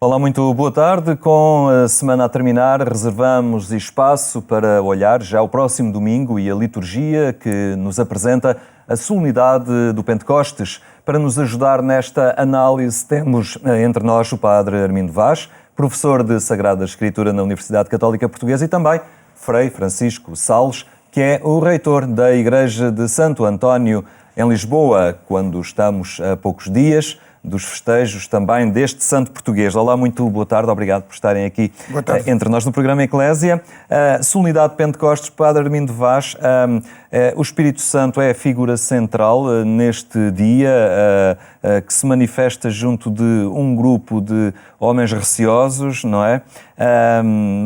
Olá, muito boa tarde. Com a semana a terminar, reservamos espaço para olhar já o próximo domingo e a liturgia que nos apresenta a solenidade do Pentecostes. Para nos ajudar nesta análise, temos entre nós o Padre Armindo Vaz, professor de Sagrada Escritura na Universidade Católica Portuguesa, e também Frei Francisco Sales, que é o reitor da Igreja de Santo António em Lisboa, quando estamos a poucos dias dos festejos também deste santo português. Olá, muito boa tarde, obrigado por estarem aqui entre nós no programa Eclésia. Solenidade de Pentecostes, Padre Armindo Vaz, o Espírito Santo é a figura central neste dia que se manifesta junto de um grupo de homens receosos, não é?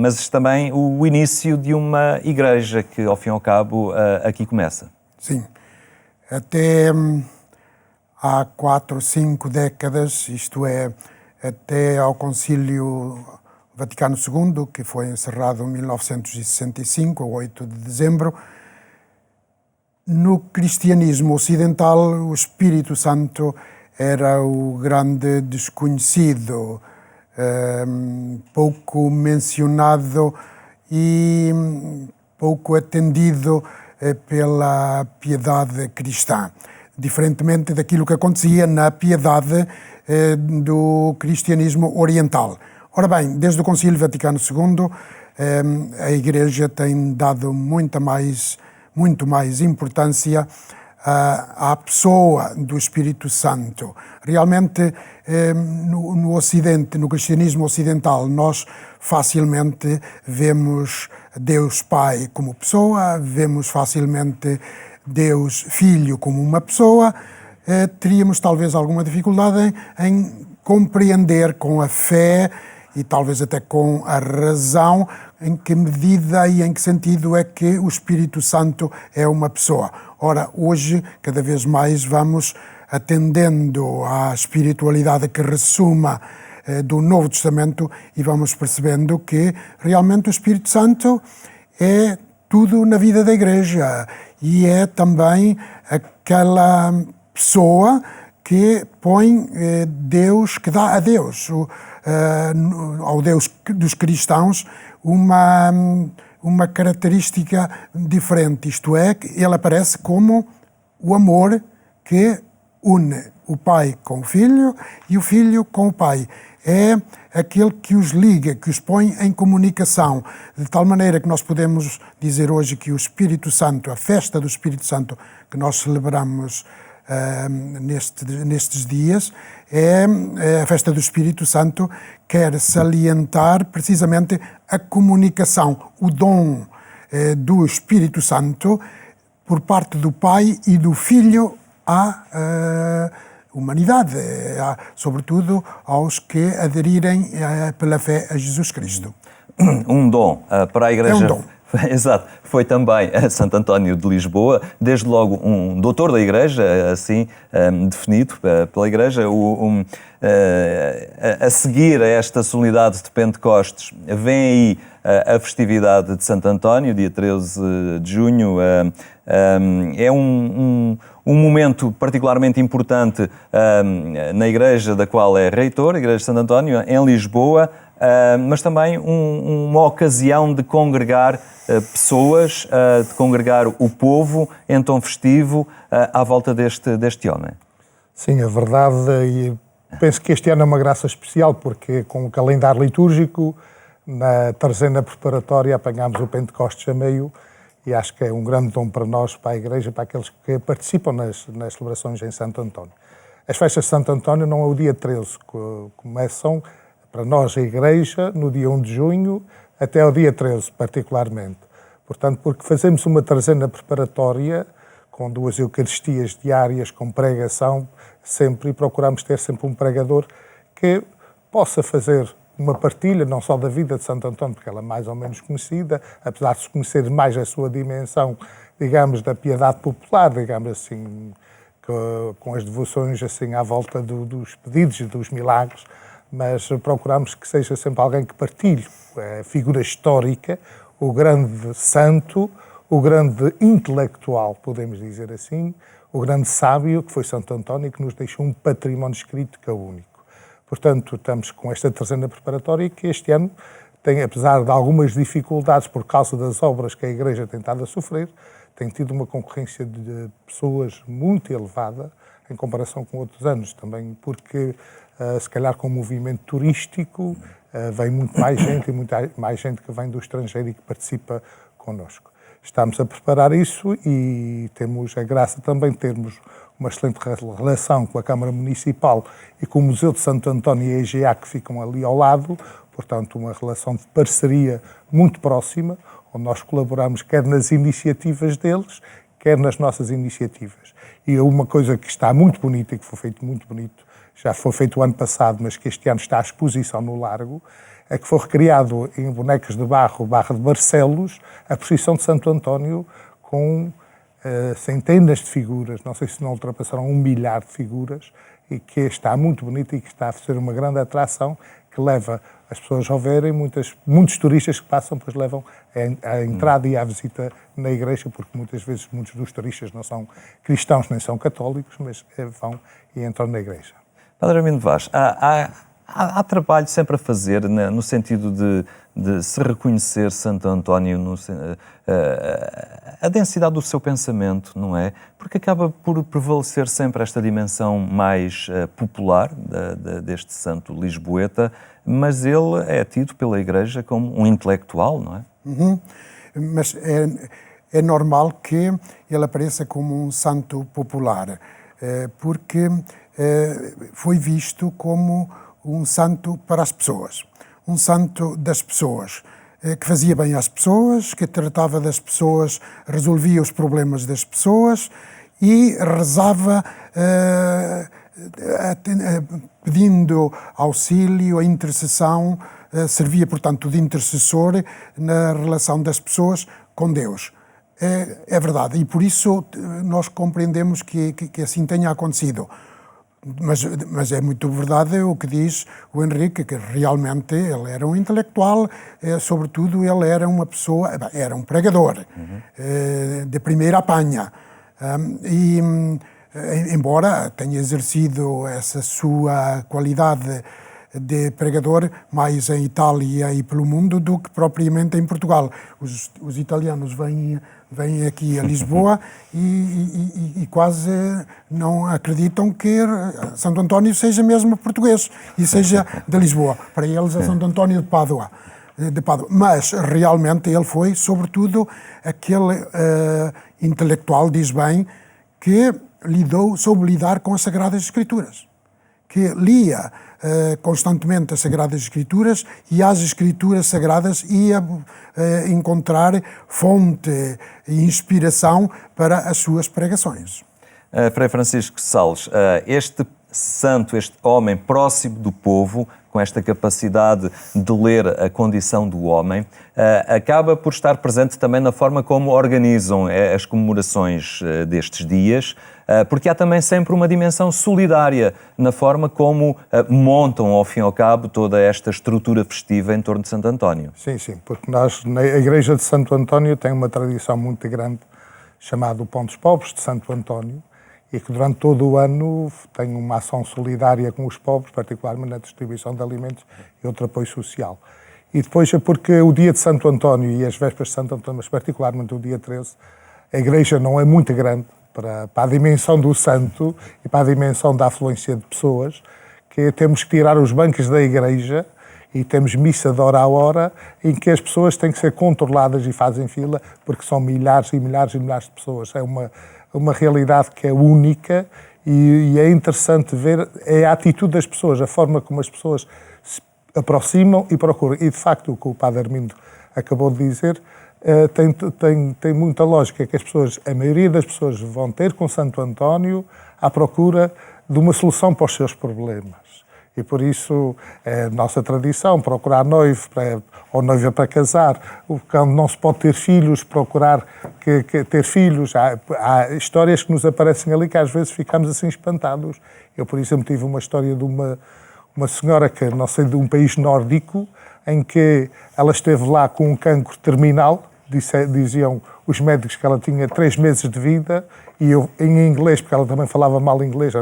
Mas também o início de uma igreja que, ao fim e ao cabo, aqui começa. Sim, até há 4 ou 5 décadas, isto é, até ao Concílio Vaticano II, que foi encerrado em 1965, a 8 de dezembro, no cristianismo ocidental o Espírito Santo era o grande desconhecido, pouco mencionado e pouco atendido pela piedade cristã, diferentemente daquilo que acontecia na piedade do cristianismo oriental. Ora bem, desde o Concílio Vaticano II, a Igreja tem dado muito mais importância à pessoa do Espírito Santo. Realmente, no Ocidente, no cristianismo ocidental, nós facilmente vemos Deus Pai como pessoa, vemos facilmente Deus Filho como uma pessoa. Teríamos talvez alguma dificuldade em compreender com a fé e talvez até com a razão em que medida e em que sentido é que o Espírito Santo é uma pessoa. Ora, hoje, cada vez mais vamos atendendo à espiritualidade que ressuma do Novo Testamento e vamos percebendo que realmente o Espírito Santo é tudo na vida da Igreja e é também aquela pessoa que põe Deus, que dá a Deus, ao Deus dos cristãos, uma característica diferente, isto é, que ele aparece como o amor que une o Pai com o Filho e o Filho com o Pai. É aquele que os liga, que os põe em comunicação, de tal maneira que nós podemos dizer hoje que o Espírito Santo, a festa do Espírito Santo que nós celebramos nestes dias, é a festa do Espírito Santo, quer salientar precisamente a comunicação, o dom do Espírito Santo por parte do Pai e do Filho à humanidade, sobretudo aos que aderirem pela fé a Jesus Cristo. Um dom para a Igreja. É um dom. Exato. Foi também a Santo António de Lisboa, desde logo um doutor da Igreja, assim definido pela Igreja. A seguir a esta solenidade de Pentecostes, vem aí a festividade de Santo António, dia 13 de junho. É um momento particularmente importante na Igreja da qual é reitor, a Igreja de Santo António, em Lisboa, mas também uma ocasião de congregar pessoas, de congregar o povo em tom festivo à volta deste homem. Sim, é verdade, e penso que este ano é uma graça especial, porque com o calendário litúrgico, na trazena preparatória apanhámos o Pentecostes a meio, e acho que é um grande dom para nós, para a Igreja, para aqueles que participam nas celebrações em Santo António. As festas de Santo António não é o dia 13, começam para nós, a Igreja, no dia 1 de junho, até ao dia 13, particularmente. Portanto, porque fazemos uma trazena preparatória, com 2 Eucaristias diárias, com pregação, sempre, e procuramos ter sempre um pregador que possa fazer uma partilha, não só da vida de Santo António, porque ela é mais ou menos conhecida, apesar de se conhecer mais a sua dimensão, digamos, da piedade popular, digamos assim, com as devoções assim à volta dos pedidos e dos milagres, mas procuramos que seja sempre alguém que partilhe a figura histórica, o grande santo, o grande intelectual, podemos dizer assim, o grande sábio, que foi Santo António, que nos deixou um património escrito que é único. Portanto, estamos com esta terceira preparatória que este ano tem, apesar de algumas dificuldades por causa das obras que a Igreja tem estado a sofrer, tem tido uma concorrência de pessoas muito elevada em comparação com outros anos, também porque, se calhar, com o movimento turístico, vem muito mais gente e muito mais gente que vem do estrangeiro e que participa connosco. Estamos a preparar isso e temos a graça também de termos uma excelente relação com a Câmara Municipal e com o Museu de Santo António e a EGA, que ficam ali ao lado, portanto, uma relação de parceria muito próxima, onde nós colaboramos quer nas iniciativas deles, quer nas nossas iniciativas. E uma coisa que está muito bonita e que foi feito muito bonito, já foi feito o ano passado, mas que este ano está à exposição no Largo, é que foi recriado em bonecas de barro, Barra de Barcelos, a procissão de Santo António com centenas de figuras, não sei se não ultrapassaram 1 milhar de figuras, e que está muito bonito e que está a ser uma grande atração que leva as pessoas ao verem, muitos turistas que passam, pois levam a entrada e a visita na igreja, porque muitas vezes muitos dos turistas não são cristãos nem são católicos, mas vão e entram na igreja. Padre Armindo Vaz, há trabalho sempre a fazer no sentido de se reconhecer Santo António, a densidade do seu pensamento, não é? Porque acaba por prevalecer sempre esta dimensão mais popular deste santo lisboeta, mas ele é tido pela Igreja como um intelectual, não é? Uhum. Mas é normal que ele apareça como um santo popular, porque foi visto como um santo para as pessoas, um santo das pessoas, que fazia bem às pessoas, que tratava das pessoas, resolvia os problemas das pessoas e rezava pedindo auxílio, a intercessão, servia, portanto, de intercessor na relação das pessoas com Deus. É verdade, e por isso nós compreendemos que assim tenha acontecido. Mas é muito verdade o que diz o Henrique, que realmente ele era um intelectual, sobretudo ele era uma pessoa, era um pregador, de primeira apanha. Embora tenha exercido essa sua qualidade de pregador mais em Itália e pelo mundo do que propriamente em Portugal. Os italianos vêm aqui a Lisboa e quase não acreditam que Santo António seja mesmo português e seja de Lisboa. Para eles é Santo António de Pádua. Mas realmente ele foi, sobretudo, aquele intelectual, diz bem, que soube lidar com as Sagradas Escrituras, que lia constantemente as Sagradas Escrituras e às Escrituras Sagradas ia encontrar fonte e inspiração para as suas pregações. Frei Francisco Sales, este santo, este homem próximo do povo, com esta capacidade de ler a condição do homem, acaba por estar presente também na forma como organizam as comemorações destes dias, porque há também sempre uma dimensão solidária na forma como montam, ao fim e ao cabo, toda esta estrutura festiva em torno de Santo António. Sim, porque a Igreja de Santo António tem uma tradição muito grande chamada o Pão dos Pobres de Santo António, e que durante todo o ano tem uma ação solidária com os pobres, particularmente na distribuição de alimentos e outro apoio social. E depois é porque o dia de Santo António e as vésperas de Santo António, mas particularmente o dia 13, a igreja não é muito grande para a dimensão do santo e para a dimensão da afluência de pessoas, que temos que tirar os bancos da igreja e temos missa de hora a hora, em que as pessoas têm que ser controladas e fazem fila, porque são milhares e milhares e milhares de pessoas. É uma realidade que é única e é interessante ver a atitude das pessoas, a forma como as pessoas se aproximam e procuram. E, de facto, o que o Padre Armindo acabou de dizer tem muita lógica, que a maioria das pessoas vão ter com Santo António à procura de uma solução para os seus problemas. E por isso é nossa tradição procurar noivo ou noiva para casar. Quando não se pode ter filhos, procurar ter filhos. Há histórias que nos aparecem ali que às vezes ficamos assim espantados. Eu, por exemplo, tive uma história de uma senhora que, não sei, de um país nórdico, em que ela esteve lá com um cancro terminal. Diziam os médicos que ela tinha 3 meses de vida, e eu, em inglês, porque ela também falava mal inglês,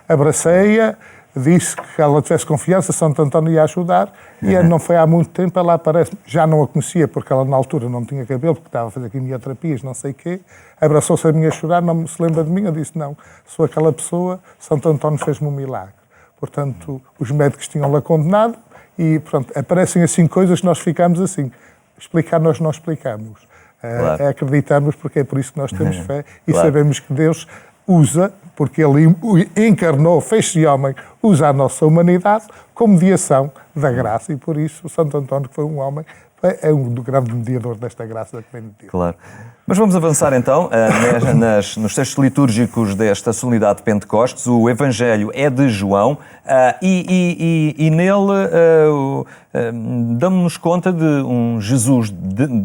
abracei-a, disse que ela tivesse confiança, Santo António ia ajudar, e não foi há muito tempo, ela aparece, já não a conhecia, porque ela na altura não tinha cabelo, porque estava a fazer quimioterapias, não sei o quê, abraçou-se a mim a chorar, não se lembra de mim, eu disse, não, sou aquela pessoa, Santo António fez-me um milagre. Portanto, os médicos tinham-la condenado, e pronto, aparecem assim coisas que nós ficamos assim, explicar nós não explicamos. Claro. Acreditamos, porque é por isso que nós temos fé, e Claro. sabemos que Deus usa, porque Ele encarnou, fez-se homem, usa a nossa humanidade como mediação da graça, e por isso o Santo António, que foi um homem, é um grande mediador desta graça que vem de Deus. Claro. Mas vamos avançar então nos textos litúrgicos desta solenidade de Pentecostes. O Evangelho é de João e nele damos-nos conta de um Jesus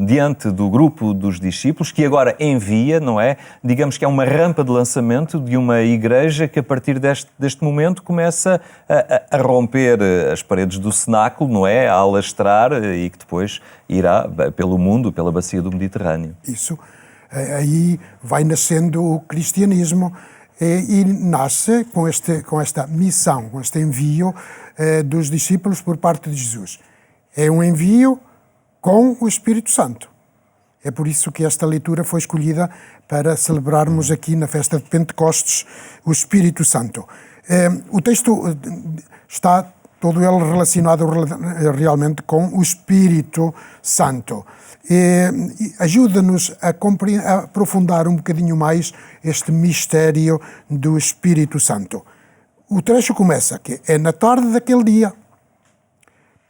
diante do grupo dos discípulos que agora envia, não é? Digamos que é uma rampa de lançamento de uma igreja que a partir deste momento começa a romper as paredes do cenáculo, não é? A alastrar e que depois irá pelo mundo, pela bacia do Mediterrâneo. Isso. Aí vai nascendo o cristianismo e nasce com esta missão, com este envio dos discípulos por parte de Jesus. É um envio com o Espírito Santo. É por isso que esta leitura foi escolhida para celebrarmos aqui na festa de Pentecostes o Espírito Santo. O texto está todo ele relacionado realmente com o Espírito Santo. Ajuda-nos a aprofundar um bocadinho mais este mistério do Espírito Santo. O trecho começa que é na tarde daquele dia,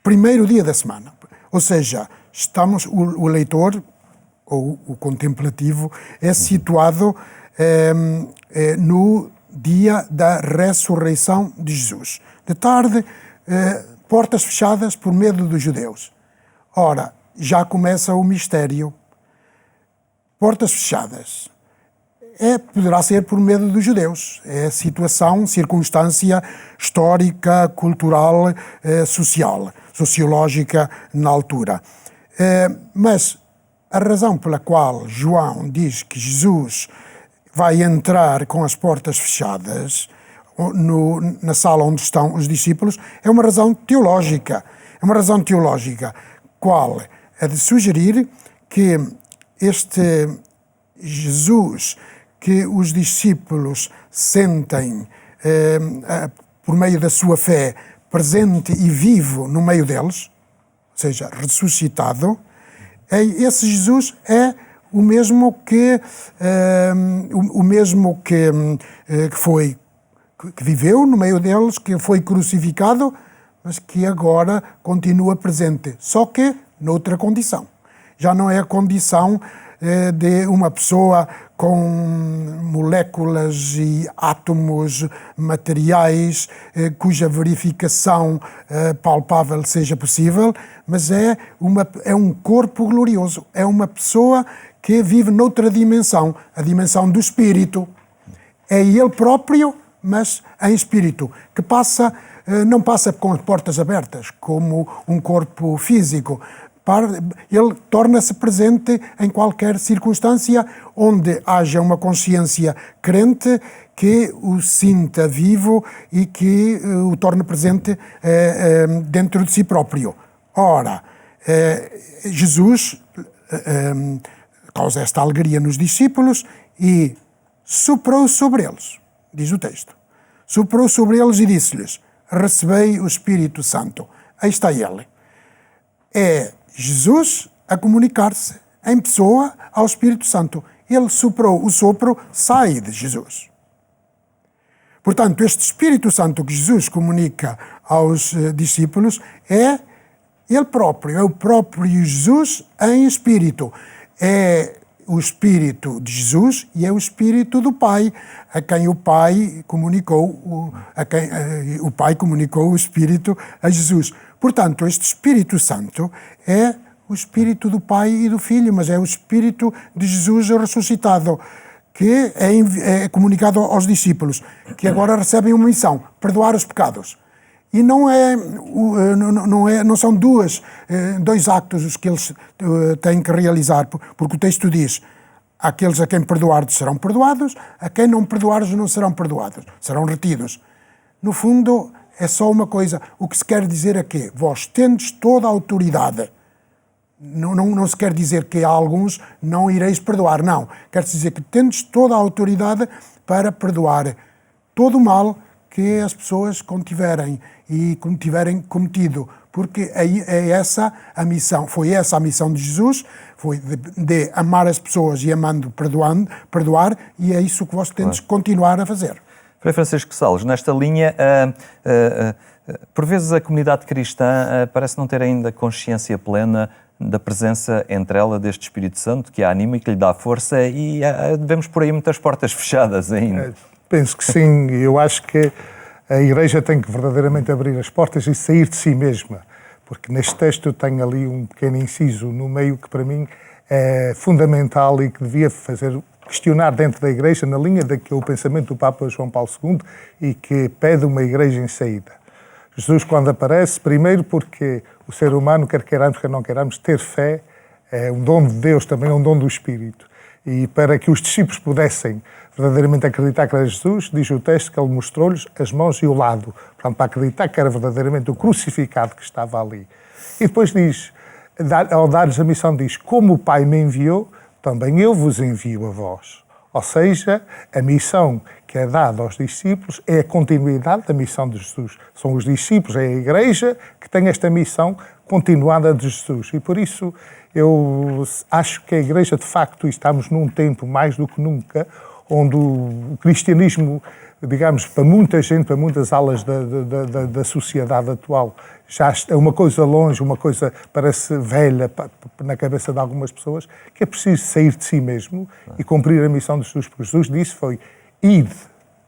primeiro dia da semana. Ou seja, o leitor, ou o contemplativo, é situado no dia da ressurreição de Jesus. De tarde, portas fechadas por medo dos judeus. Ora, já começa o mistério. Portas fechadas. Poderá ser por medo dos judeus. É situação, circunstância histórica, cultural, sociológica na altura. Mas a razão pela qual João diz que Jesus vai entrar com as portas fechadas na sala onde estão os discípulos é uma razão teológica. É uma razão teológica. Qual? A de sugerir que este Jesus que os discípulos sentem por meio da sua fé presente e vivo no meio deles, ou seja, ressuscitado, esse Jesus é o mesmo que viveu no meio deles, que foi crucificado, mas que agora continua presente, só que noutra condição. Já não é a condição de uma pessoa com moléculas e átomos materiais cuja verificação palpável seja possível, mas é um corpo glorioso, é uma pessoa que vive noutra dimensão, a dimensão do espírito. É ele próprio, mas em espírito, que não passa com as portas abertas, como um corpo físico. Ele torna-se presente em qualquer circunstância onde haja uma consciência crente que o sinta vivo e que o torne presente dentro de si próprio. Ora, Jesus causa esta alegria nos discípulos e soprou sobre eles, diz o texto. Soprou sobre eles e disse-lhes: recebei o Espírito Santo. Aí está ele. É Jesus a comunicar-se em pessoa ao Espírito Santo. Ele soprou, o sopro sai de Jesus. Portanto, este Espírito Santo que Jesus comunica aos discípulos é ele próprio, é o próprio Jesus em espírito. É o Espírito de Jesus e é o Espírito do Pai, a quem o Pai comunicou, o Pai comunicou o Espírito a Jesus. Portanto, este Espírito Santo é o Espírito do Pai e do Filho, mas é o Espírito de Jesus ressuscitado, que é comunicado aos discípulos, que agora recebem uma missão: perdoar os pecados. E não são dois actos os que eles têm que realizar, porque o texto diz: aqueles a quem perdoardes serão perdoados, a quem não perdoardes não serão perdoados, serão retidos. No fundo, é só uma coisa. O que se quer dizer é que vós tendes toda a autoridade. Não se quer dizer que a alguns não ireis perdoar, não. Quer-se dizer que tendes toda a autoridade para perdoar todo o mal que as pessoas contiverem e tiverem cometido. Porque é essa a missão, foi essa a missão de Jesus, foi de amar as pessoas e amando, perdoar, e é isso que vós tendes continuar a fazer. Frei Francisco Sales, nesta linha, por vezes a comunidade cristã parece não ter ainda consciência plena da presença entre ela deste Espírito Santo, que a anima e que lhe dá força, e vemos por aí muitas portas fechadas ainda. Penso que sim, eu acho que a Igreja tem que verdadeiramente abrir as portas e sair de si mesma, porque neste texto eu tenho ali um pequeno inciso no meio que para mim é fundamental e que devia questionar dentro da Igreja, na linha daquele pensamento do Papa João Paulo II, e que pede uma Igreja em saída. Jesus, quando aparece, primeiro porque o ser humano, quer queiramos, quer não queiramos, ter fé é um dom de Deus, também é um dom do Espírito. E para que os discípulos pudessem verdadeiramente acreditar que era Jesus, diz o texto que ele mostrou-lhes as mãos e o lado, portanto, para acreditar que era verdadeiramente o crucificado que estava ali. E depois diz, ao dar-lhes a missão, diz, como o Pai me enviou, também eu vos envio a vós. Ou seja, a missão que é dada aos discípulos é a continuidade da missão de Jesus. São os discípulos, é a Igreja que tem esta missão continuada de Jesus. E por isso eu acho que a Igreja, de facto, estamos num tempo mais do que nunca, onde o cristianismo, digamos, para muita gente, para muitas alas da sociedade atual, já é uma coisa longe, uma coisa parece velha na cabeça de algumas pessoas, que é preciso sair de si mesmo e cumprir a missão de Jesus, porque Jesus disse foi, ide,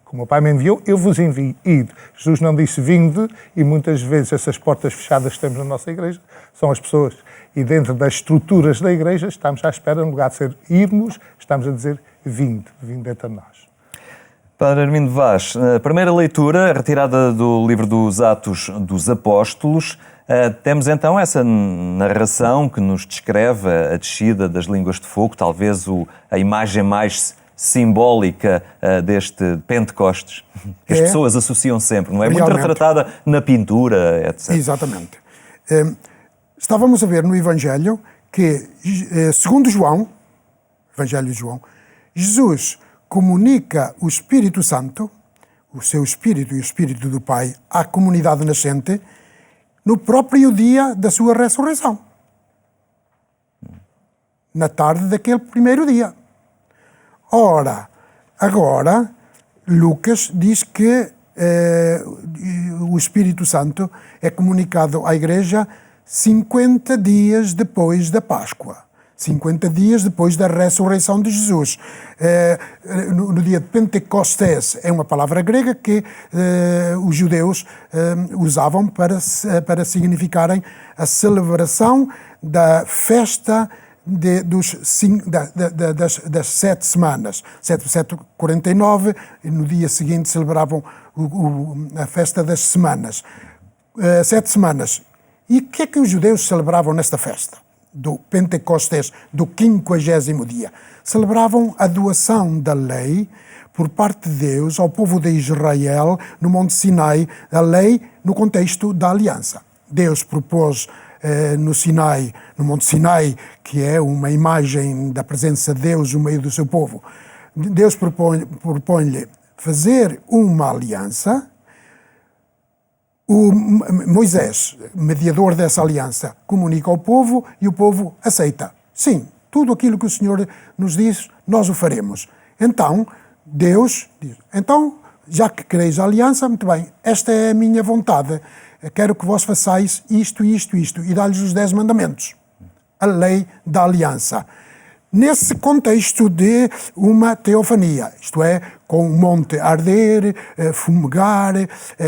como o Pai me enviou, eu vos envio, ide. Jesus não disse vinde, e muitas vezes essas portas fechadas que temos na nossa Igreja são as pessoas. E dentro das estruturas da Igreja estamos à espera, no lugar de ser irmos, estamos a dizer vinde entre nós. Padre Armindo Vaz, a primeira leitura, retirada do livro dos Atos dos Apóstolos, temos então essa narração que nos descreve a descida das línguas de fogo, talvez a imagem mais simbólica deste Pentecostes, que as pessoas associam sempre, não é? Muito retratada na pintura, etc. Exatamente. Estávamos a ver no Evangelho que, segundo João, Evangelho de João, Jesus comunica o Espírito Santo, o seu Espírito e o Espírito do Pai, à comunidade nascente, no próprio dia da sua ressurreição. Na tarde daquele primeiro dia. Ora, agora, Lucas diz que o Espírito Santo é comunicado à Igreja 50 dias depois da Páscoa. 50 dias depois da ressurreição de Jesus. No dia de Pentecostés é uma palavra grega que os judeus usavam para significarem a celebração da festa das 7 semanas. 749, e no dia seguinte celebravam a festa das semanas. 7 semanas. E o que é que os judeus celebravam nesta festa? Do Pentecostés, do 50º dia. Celebravam a doação da lei por parte de Deus ao povo de Israel no Monte Sinai, a lei no contexto da aliança. Deus propôs no Monte Sinai, que é uma imagem da presença de Deus no meio do seu povo, Deus propõe-lhe fazer uma aliança. O Moisés, mediador dessa aliança, comunica ao povo e o povo aceita. Sim, tudo aquilo que o Senhor nos diz, nós o faremos. Então, Deus diz, então, já que quereis a aliança, muito bem, esta é a minha vontade. Quero que vós façais isto, isto, isto. E dá-lhes os 10 mandamentos. A lei da aliança. Nesse contexto de uma teofania, isto é, com o monte a arder, fumegar,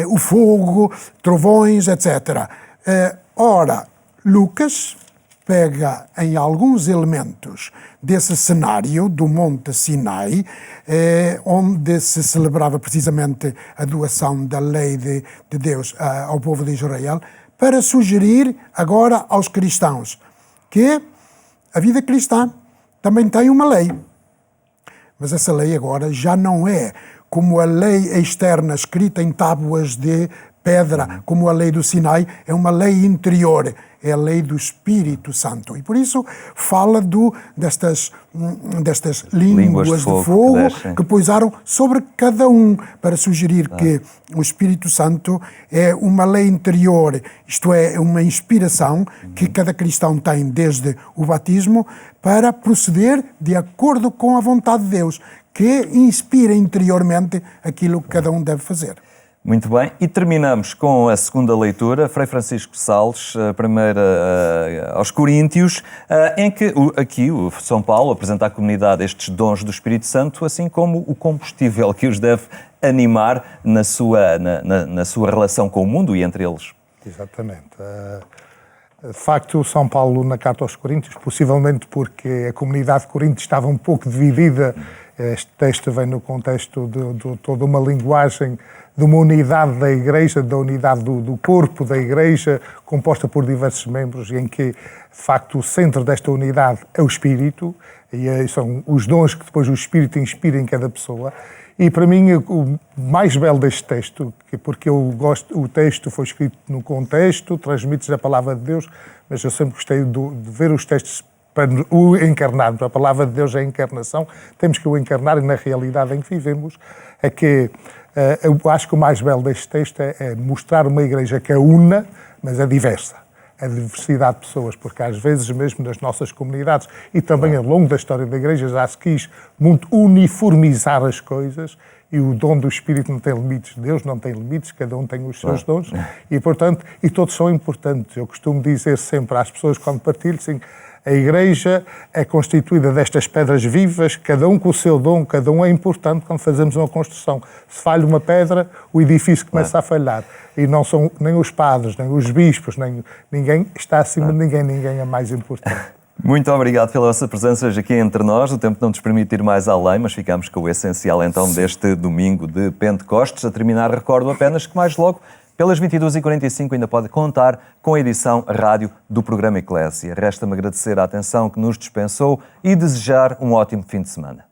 o fogo, trovões, etc. Ora, Lucas pega em alguns elementos desse cenário do Monte Sinai, onde se celebrava precisamente a doação da lei de Deus ao povo de Israel, para sugerir agora aos cristãos que a vida cristã também tem uma lei. Mas essa lei agora já não é como a lei externa escrita em tábuas de pedra, como a lei do Sinai, é uma lei interior, é a lei do Espírito Santo. E por isso fala destas línguas de fogo que pousaram sobre cada um, para sugerir que o Espírito Santo é uma lei interior, isto é, uma inspiração que cada cristão tem desde o batismo para proceder de acordo com a vontade de Deus, que inspira interiormente aquilo que cada um deve fazer. Muito bem, e terminamos com a segunda leitura, Frei Francisco Sales, a primeira aos Coríntios, em que aqui o São Paulo apresenta à comunidade estes dons do Espírito Santo, assim como o combustível que os deve animar na sua relação com o mundo e entre eles. Exatamente. De facto, o São Paulo, na Carta aos Coríntios, possivelmente porque a comunidade de Corinto estava um pouco dividida, este texto vem no contexto de toda uma linguagem de uma unidade da Igreja, da unidade do corpo da Igreja, composta por diversos membros, e em que, de facto, o centro desta unidade é o Espírito, e são os dons que depois o Espírito inspira em cada pessoa. E para mim, o mais belo deste texto, porque eu gosto, o texto foi escrito no contexto, transmite a palavra de Deus, mas eu sempre gostei de ver os textos para o encarnarmos. A palavra de Deus é a encarnação, temos que o encarnar, e na realidade em que vivemos é que eu acho que o mais belo deste texto é mostrar uma igreja que é una, mas é diversa. A diversidade de pessoas, porque às vezes mesmo nas nossas comunidades e também ao longo da história da igreja já se quis muito uniformizar as coisas, e o dom do Espírito não tem limites, Deus não tem limites, cada um tem os seus dons e, portanto, e todos são importantes. Eu costumo dizer sempre às pessoas quando partilho, assim, a Igreja é constituída destas pedras vivas, cada um com o seu dom, cada um é importante quando fazemos uma construção. Se falha uma pedra, o edifício começa a falhar. E não são nem os padres, nem os bispos, nem ninguém está acima de ninguém, ninguém é mais importante. Muito obrigado pela vossa presença hoje aqui entre nós. O tempo não nos permite ir mais além, mas ficamos com o essencial então deste domingo de Pentecostes. A terminar, recordo apenas que mais logo, pelas 22h45, ainda pode contar com a edição rádio do programa Eclésia. Resta-me agradecer a atenção que nos dispensou e desejar um ótimo fim de semana.